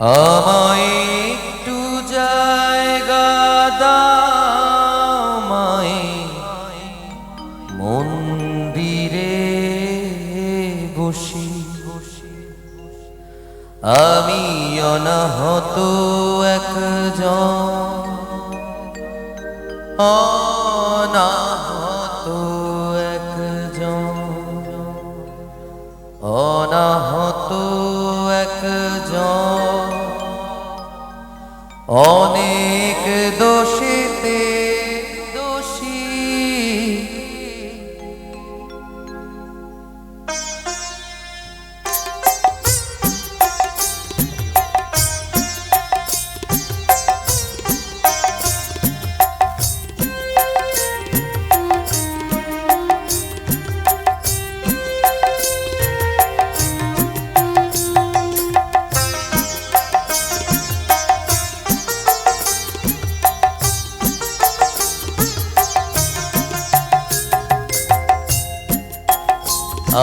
আমায় একটু জায়গা দাও মায়ে মন্দিরে বসি আমি অনাহত একজন অনাহত একজন অনাহত একজন অনেক দোষেতে দোষী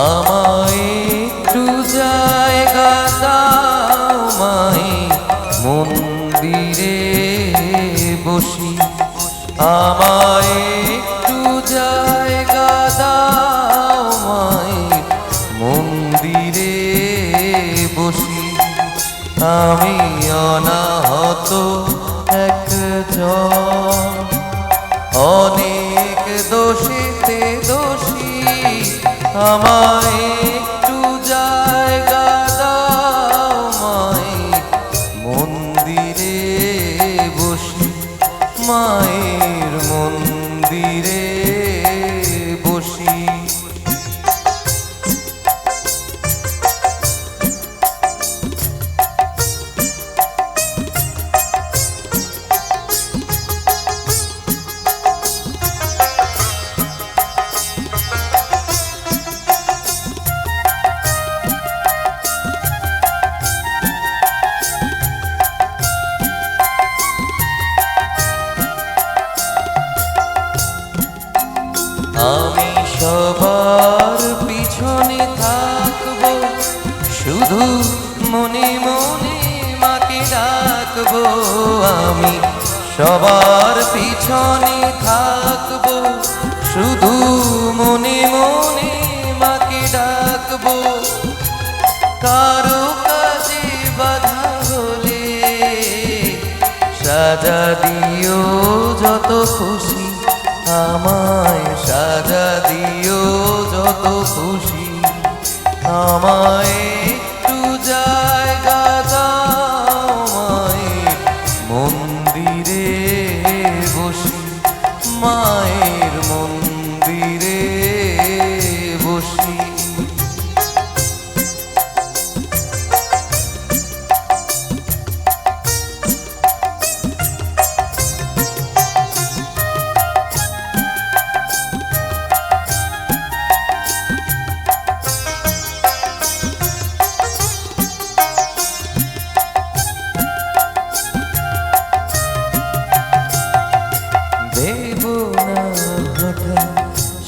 আমায় একটু জায়গা দাও মায়ে মন্দিরে বসি আমায় একটু জায়গা দাও মায়ে মন্দিরে বসি আমি অনাহত একজন অনেক দোষেতে দোষী আমায় একটু জায়গা দাও মায়ে মন্দিরে বসি মায়ের মন্দিরে বসি আমি সবার পিছনে থাকবো শুধু মনে মনে মাকে ডাকবো আমি সবার পিছনে থাকবো শুধু মনে মনে মাকে ডাকবো কারো কাজে বাধা হলে সাজা দিও যত খুশি আমায় সাজা দিও যত খুশি আমায় একটু জায়গা দাও মায়ের মন্দিরে বসি মায়ের মন্দিরে বসি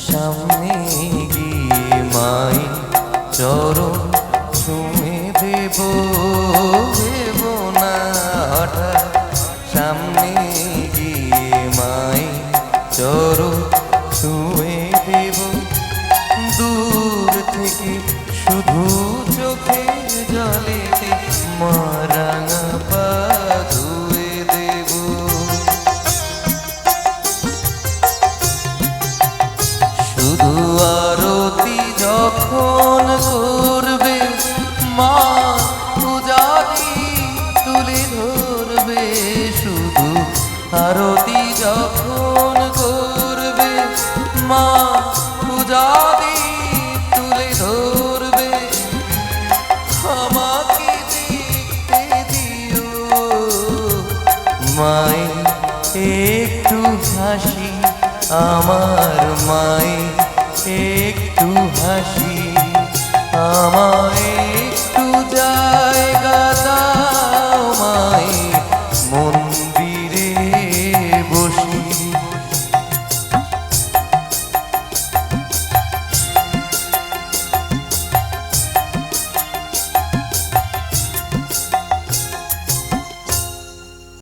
সামনে গিয়ে মাই চরণ ছুঁয়ে দেব দেব না হঠাৎ সামনে গিয়ে মাই চরণ ছুঁয়ে দেব দূর থেকে শুধু চোখে জলেতে মা রাঙা পা ধুয়ে দেব শুধু আরতি যখন করবে মা পূজারি তুলে ধরবে শুধু আরতি যখন করবে মা পূজারি তুলে ধরবে আমাকে দেখতে দিও মায়ে একটু হাসি আমার মায়ে একটু হাসি আমায়